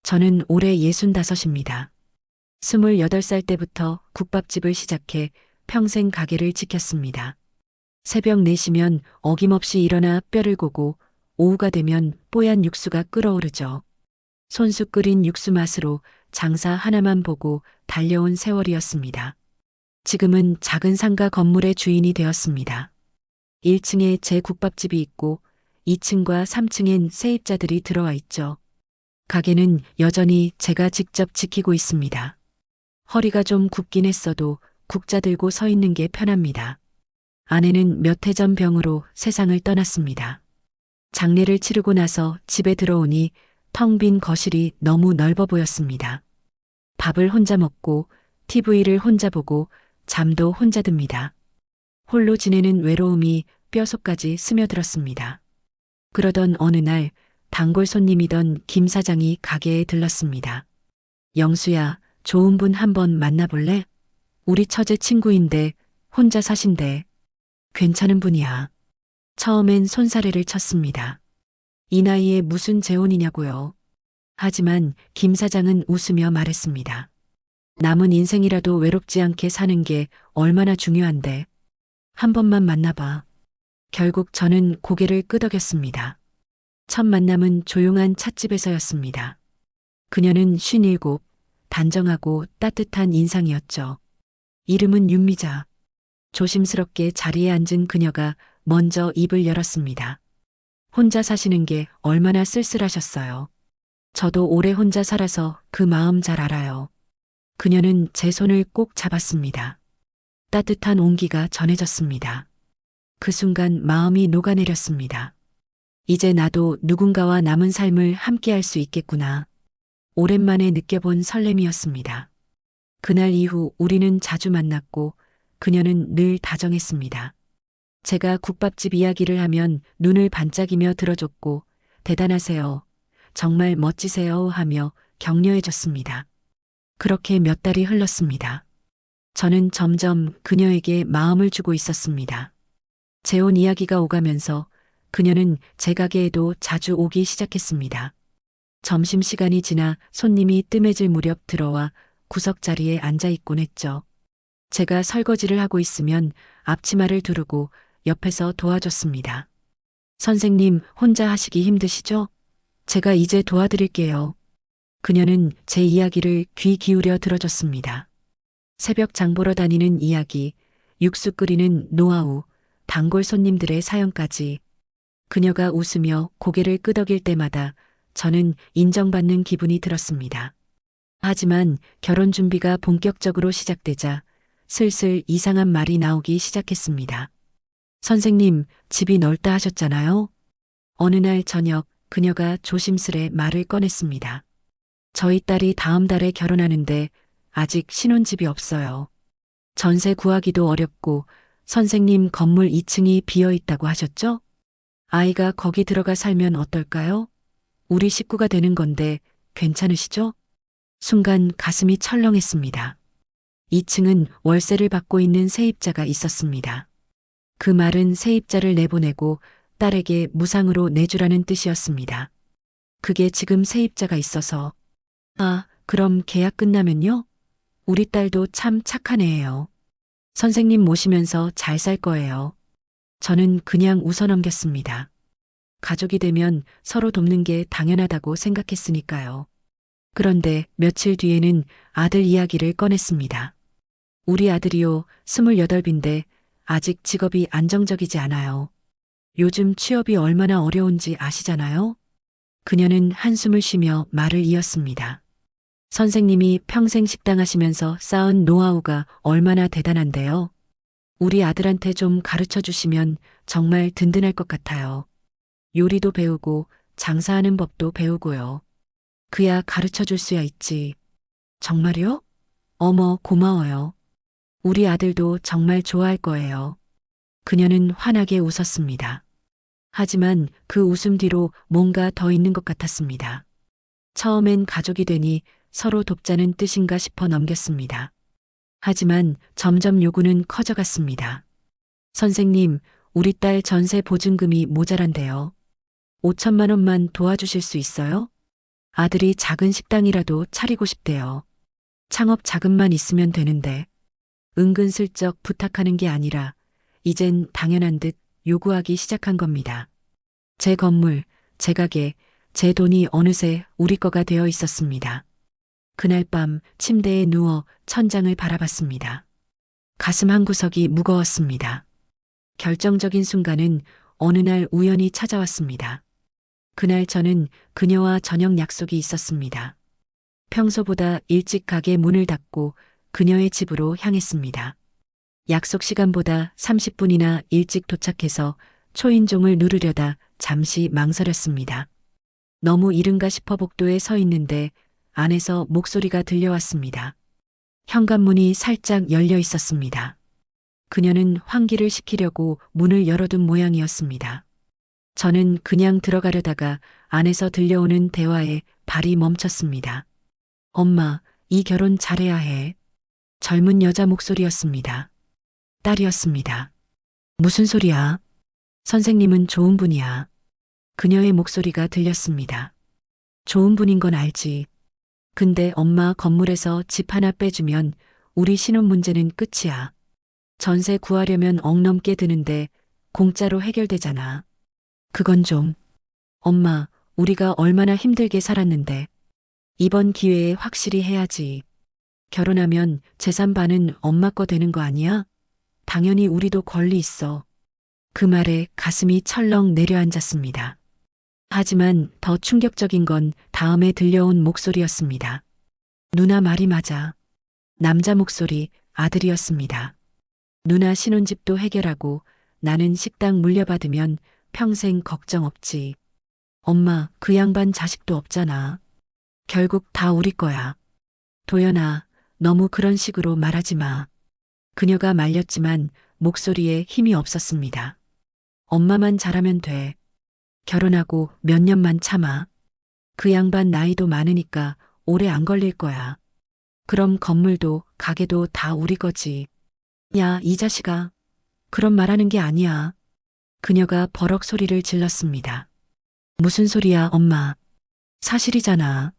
저는 올해 65입니다. 28살 때부터 국밥집을 시작해 평생 가게를 지켰습니다. 새벽 4시면 어김없이 일어나 뼈를 고고 오후가 되면 뽀얀 육수가 끓어오르죠. 손수 끓인 육수 맛으로 장사 하나만 보고 달려온 세월이었습니다. 지금은 작은 상가 건물의 주인이 되었습니다. 1층에 제 국밥집이 있고 2층과 3층엔 세입자들이 들어와 있죠. 가게는 여전히 제가 직접 지키고 있습니다. 허리가 좀 굽긴 했어도 국자 들고 서 있는 게 편합니다. 아내는 몇 해 전 병으로 세상을 떠났습니다. 장례를 치르고 나서 집에 들어오니 텅 빈 거실이 너무 넓어 보였습니다. 밥을 혼자 먹고 TV를 혼자 보고 잠도 혼자 듭니다. 홀로 지내는 외로움이 뼛속까지 스며들었습니다. 그러던 어느 날 단골 손님이던 김 사장이 가게에 들렀습니다. 영수야, 좋은 분 한번 만나볼래? 우리 처제 친구인데 혼자 사신대. 괜찮은 분이야. 처음엔 손사래를 쳤습니다. 이 나이에 무슨 재혼이냐고요. 하지만 김 사장은 웃으며 말했습니다. 남은 인생이라도 외롭지 않게 사는 게 얼마나 중요한데. 한 번만 만나봐. 결국 저는 고개를 끄덕였습니다. 첫 만남은 조용한 찻집에서였습니다. 그녀는 57, 단정하고 따뜻한 인상이었죠. 이름은 윤미자. 조심스럽게 자리에 앉은 그녀가 먼저 입을 열었습니다. 혼자 사시는 게 얼마나 쓸쓸하셨어요. 저도 오래 혼자 살아서 그 마음 잘 알아요. 그녀는 제 손을 꼭 잡았습니다. 따뜻한 온기가 전해졌습니다. 그 순간 마음이 녹아내렸습니다. 이제 나도 누군가와 남은 삶을 함께 할 수 있겠구나. 오랜만에 느껴본 설렘이었습니다. 그날 이후 우리는 자주 만났고 그녀는 늘 다정했습니다. 제가 국밥집 이야기를 하면 눈을 반짝이며 들어줬고 대단하세요. 정말 멋지세요 하며 격려해줬습니다. 그렇게 몇 달이 흘렀습니다. 저는 점점 그녀에게 마음을 주고 있었습니다. 재혼 이야기가 오가면서 그녀는 제 가게에도 자주 오기 시작했습니다. 점심시간이 지나 손님이 뜸해질 무렵 들어와 구석자리에 앉아 있곤 했죠. 제가 설거지를 하고 있으면 앞치마를 두르고 옆에서 도와줬습니다. 선생님, 혼자 하시기 힘드시죠? 제가 이제 도와드릴게요. 그녀는 제 이야기를 귀 기울여 들어줬습니다. 새벽 장 보러 다니는 이야기, 육수 끓이는 노하우, 단골 손님들의 사연까지. 그녀가 웃으며 고개를 끄덕일 때마다 저는 인정받는 기분이 들었습니다. 하지만 결혼 준비가 본격적으로 시작되자 슬슬 이상한 말이 나오기 시작했습니다. 선생님, 집이 넓다 하셨잖아요? 어느 날 저녁 그녀가 조심스레 말을 꺼냈습니다. 저희 딸이 다음 달에 결혼하는데 아직 신혼집이 없어요. 전세 구하기도 어렵고 선생님 건물 2층이 비어 있다고 하셨죠? 아이가 거기 들어가 살면 어떨까요? 우리 식구가 되는 건데 괜찮으시죠? 순간 가슴이 철렁했습니다. 2층은 월세를 받고 있는 세입자가 있었습니다. 그 말은 세입자를 내보내고 딸에게 무상으로 내주라는 뜻이었습니다. 그게 지금 세입자가 있어서. 아, 그럼 계약 끝나면요? 우리 딸도 참 착한 애예요. 선생님 모시면서 잘 살 거예요. 저는 그냥 웃어넘겼습니다. 가족이 되면 서로 돕는 게 당연하다고 생각했으니까요. 그런데 며칠 뒤에는 아들 이야기를 꺼냈습니다. 우리 아들이요, 28인데 아직 직업이 안정적이지 않아요. 요즘 취업이 얼마나 어려운지 아시잖아요? 그녀는 한숨을 쉬며 말을 이었습니다. 선생님이 평생 식당 하시면서 쌓은 노하우가 얼마나 대단한데요. 우리 아들한테 좀 가르쳐 주시면 정말 든든할 것 같아요. 요리도 배우고 장사하는 법도 배우고요. 그야 가르쳐 줄 수야 있지. 정말요? 어머, 고마워요. 우리 아들도 정말 좋아할 거예요. 그녀는 환하게 웃었습니다. 하지만 그 웃음 뒤로 뭔가 더 있는 것 같았습니다. 처음엔 가족이 되니 서로 돕자는 뜻인가 싶어 넘겼습니다. 하지만 점점 요구는 커져갔습니다. 선생님, 우리 딸 전세 보증금이 모자란데요. 5천만 원만 도와주실 수 있어요? 아들이 작은 식당이라도 차리고 싶대요. 창업 자금만 있으면 되는데 은근슬쩍 부탁하는 게 아니라 이젠 당연한 듯 요구하기 시작한 겁니다. 제 건물, 제 가게, 제 돈이 어느새 우리 거가 되어 있었습니다. 그날 밤 침대에 누워 천장을 바라봤습니다. 가슴 한구석이 무거웠습니다. 결정적인 순간은 어느 날 우연히 찾아왔습니다. 그날 저는 그녀와 저녁 약속이 있었습니다. 평소보다 일찍 가게 문을 닫고 그녀의 집으로 향했습니다. 약속 시간보다 30분이나 일찍 도착해서 초인종을 누르려다 잠시 망설였습니다. 너무 이른가 싶어 복도에 서 있는데 안에서 목소리가 들려왔습니다. 현관문이 살짝 열려 있었습니다. 그녀는 환기를 시키려고 문을 열어둔 모양이었습니다. 저는 그냥 들어가려다가 안에서 들려오는 대화에 발이 멈췄습니다. 엄마, 이 결혼 잘해야 해. 젊은 여자 목소리였습니다. 딸이었습니다. 무슨 소리야? 선생님은 좋은 분이야. 그녀의 목소리가 들렸습니다. 좋은 분인 건 알지. 근데 엄마 건물에서 집 하나 빼주면 우리 신혼 문제는 끝이야. 전세 구하려면 억 넘게 드는데 공짜로 해결되잖아. 그건 좀. 엄마, 우리가 얼마나 힘들게 살았는데. 이번 기회에 확실히 해야지. 결혼하면 재산 반은 엄마 거 되는 거 아니야? 당연히 우리도 권리 있어. 그 말에 가슴이 철렁 내려앉았습니다. 하지만 더 충격적인 건 다음에 들려온 목소리였습니다. 누나 말이 맞아. 남자 목소리, 아들이었습니다. 누나 신혼집도 해결하고 나는 식당 물려받으면 평생 걱정 없지. 엄마, 그 양반 자식도 없잖아. 결국 다 우리 거야. 도연아, 너무 그런 식으로 말하지 마. 그녀가 말렸지만 목소리에 힘이 없었습니다. 엄마만 잘하면 돼. 결혼하고 몇 년만 참아. 그 양반 나이도 많으니까 오래 안 걸릴 거야. 그럼 건물도 가게도 다 우리 거지. 야, 이 자식아. 그런 말하는 게 아니야. 그녀가 버럭 소리를 질렀습니다. 무슨 소리야, 엄마. 사실이잖아.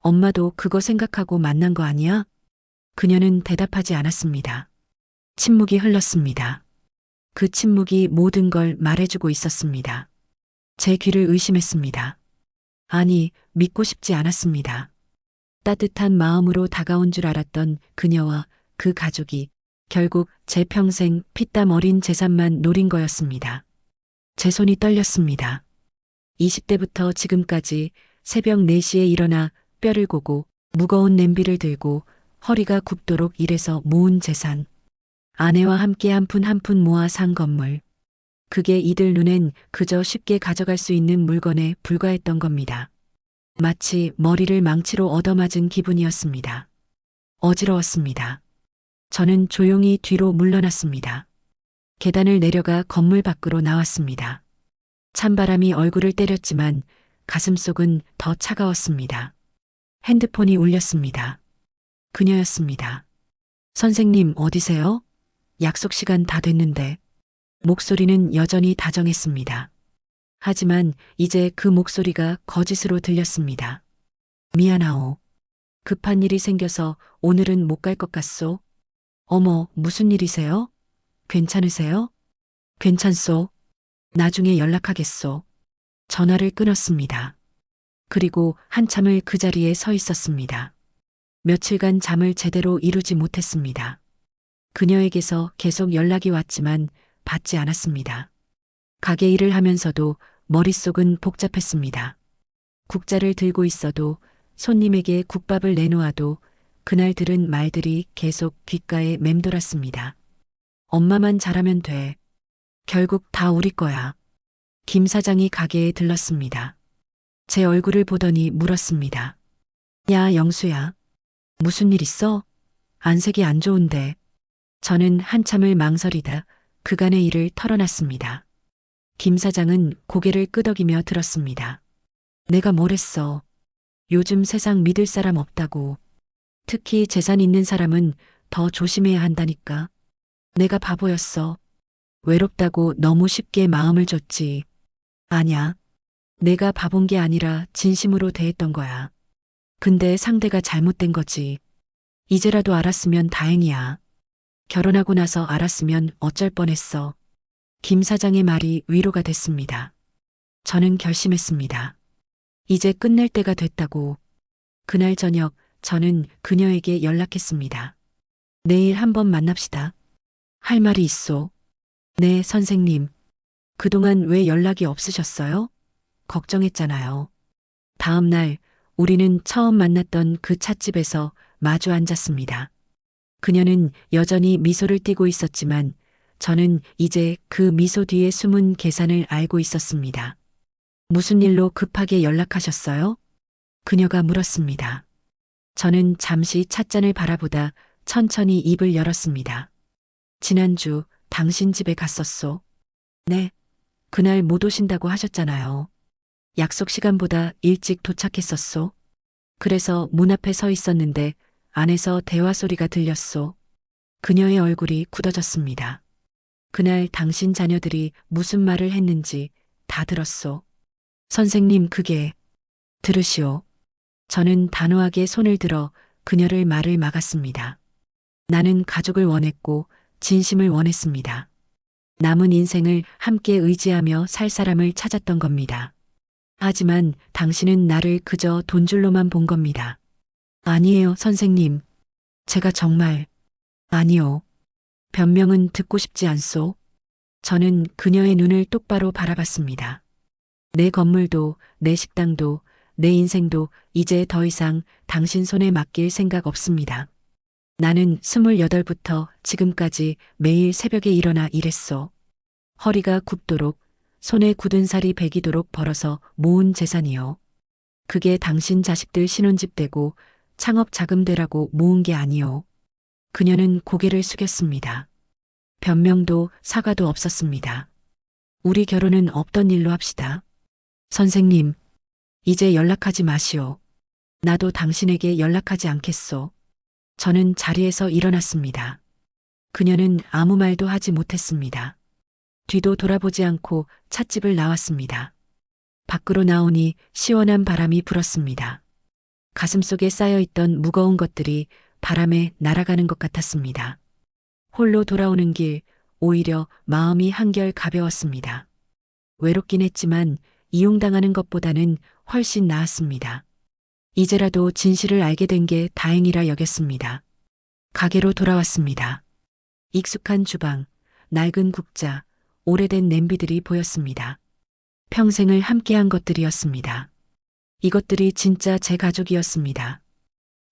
엄마도 그거 생각하고 만난 거 아니야? 그녀는 대답하지 않았습니다. 침묵이 흘렀습니다. 그 침묵이 모든 걸 말해주고 있었습니다. 제 귀를 의심했습니다. 아니, 믿고 싶지 않았습니다. 따뜻한 마음으로 다가온 줄 알았던 그녀와 그 가족이 결국 제 평생 피땀 어린 재산만 노린 거였습니다. 제 손이 떨렸습니다. 20대부터 지금까지 새벽 4시에 일어나 뼈를 고고 무거운 냄비를 들고 허리가 굽도록 일해서 모은 재산. 아내와 함께 한 푼 한 푼 모아 산 건물. 그게 이들 눈엔 그저 쉽게 가져갈 수 있는 물건에 불과했던 겁니다. 마치 머리를 망치로 얻어맞은 기분이었습니다. 어지러웠습니다. 저는 조용히 뒤로 물러났습니다. 계단을 내려가 건물 밖으로 나왔습니다. 찬바람이 얼굴을 때렸지만 가슴속은 더 차가웠습니다. 핸드폰이 울렸습니다. 그녀였습니다. 선생님 어디세요? 약속 시간 다 됐는데. 목소리는 여전히 다정했습니다. 하지만 이제 그 목소리가 거짓으로 들렸습니다. 미안하오. 급한 일이 생겨서 오늘은 못 갈 것 같소. 어머, 무슨 일이세요? 괜찮으세요? 괜찮소. 나중에 연락하겠소. 전화를 끊었습니다. 그리고 한참을 그 자리에 서 있었습니다. 며칠간 잠을 제대로 이루지 못했습니다. 그녀에게서 계속 연락이 왔지만 받지 않았습니다. 가게 일을 하면서도 머릿속은 복잡했습니다. 국자를 들고 있어도 손님에게 국밥을 내놓아도 그날 들은 말들이 계속 귓가에 맴돌았습니다. 엄마만 잘하면 돼. 결국 다 우리 거야. 김 사장이 가게에 들렀습니다. 제 얼굴을 보더니 물었습니다. 야, 영수야. 무슨 일 있어? 안색이 안 좋은데. 저는 한참을 망설이다 그간의 일을 털어놨습니다. 김 사장은 고개를 끄덕이며 들었습니다. 내가 뭘 했어. 요즘 세상 믿을 사람 없다고. 특히 재산 있는 사람은 더 조심해야 한다니까. 내가 바보였어. 외롭다고 너무 쉽게 마음을 줬지. 아냐. 내가 바본 게 아니라 진심으로 대했던 거야. 근데 상대가 잘못된 거지. 이제라도 알았으면 다행이야. 결혼하고 나서 알았으면 어쩔 뻔했어. 김 사장의 말이 위로가 됐습니다. 저는 결심했습니다. 이제 끝낼 때가 됐다고. 그날 저녁 저는 그녀에게 연락했습니다. 내일 한번 만납시다. 할 말이 있어. 네, 선생님. 그동안 왜 연락이 없으셨어요? 걱정했잖아요. 다음 날 우리는 처음 만났던 그 찻집에서 마주 앉았습니다. 그녀는 여전히 미소를 띠고 있었지만 저는 이제 그 미소 뒤에 숨은 계산을 알고 있었습니다. 무슨 일로 급하게 연락하셨어요? 그녀가 물었습니다. 저는 잠시 찻잔을 바라보다 천천히 입을 열었습니다. 지난주 당신 집에 갔었소. 네. 그날 못 오신다고 하셨잖아요. 약속 시간보다 일찍 도착했었소. 그래서 문 앞에 서 있었는데 안에서 대화 소리가 들렸소. 그녀의 얼굴이 굳어졌습니다. 그날 당신 자녀들이 무슨 말을 했는지 다 들었소. 선생님, 그게 들으시오. 저는 단호하게 손을 들어 그녀를 말을 막았습니다. 나는 가족을 원했고 진심을 원했습니다. 남은 인생을 함께 의지하며 살 사람을 찾았던 겁니다. 하지만 당신은 나를 그저 돈줄로만 본 겁니다. 아니에요, 선생님. 제가 정말 아니요. 변명은 듣고 싶지 않소. 저는 그녀의 눈을 똑바로 바라봤습니다. 내 건물도, 내 식당도, 내 인생도 이제 더 이상 당신 손에 맡길 생각 없습니다. 나는 28부터 지금까지 매일 새벽에 일어나 일했소. 허리가 굽도록, 손에 굳은 살이 배기도록 벌어서 모은 재산이요. 그게 당신 자식들 신혼집 되고 창업 자금 되라고 모은 게 아니요. 그녀는 고개를 숙였습니다. 변명도 사과도 없었습니다. 우리 결혼은 없던 일로 합시다. 선생님, 이제 연락하지 마시오. 나도 당신에게 연락하지 않겠소. 저는 자리에서 일어났습니다. 그녀는 아무 말도 하지 못했습니다. 뒤도 돌아보지 않고 찻집을 나왔습니다. 밖으로 나오니 시원한 바람이 불었습니다. 가슴속에 쌓여있던 무거운 것들이 바람에 날아가는 것 같았습니다. 홀로 돌아오는 길, 오히려 마음이 한결 가벼웠습니다. 외롭긴 했지만 이용당하는 것보다는 훨씬 나았습니다. 이제라도 진실을 알게 된 게 다행이라 여겼습니다. 가게로 돌아왔습니다. 익숙한 주방, 낡은 국자, 오래된 냄비들이 보였습니다. 평생을 함께한 것들이었습니다. 이것들이 진짜 제 가족이었습니다.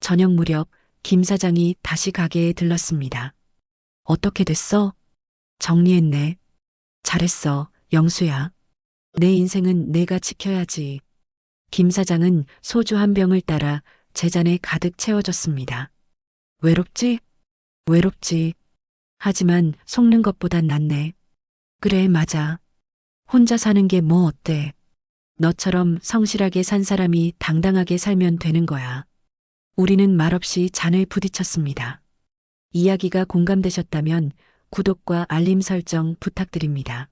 저녁 무렵 김 사장이 다시 가게에 들렀습니다. 어떻게 됐어? 정리했네. 잘했어, 영수야. 내 인생은 내가 지켜야지. 김 사장은 소주 한 병을 따라 제 잔에 가득 채워줬습니다. 외롭지? 외롭지. 하지만 속는 것보단 낫네. 그래, 맞아. 혼자 사는 게 뭐 어때? 너처럼 성실하게 산 사람이 당당하게 살면 되는 거야. 우리는 말없이 잔을 부딪혔습니다. 이야기가 공감되셨다면 구독과 알림 설정 부탁드립니다.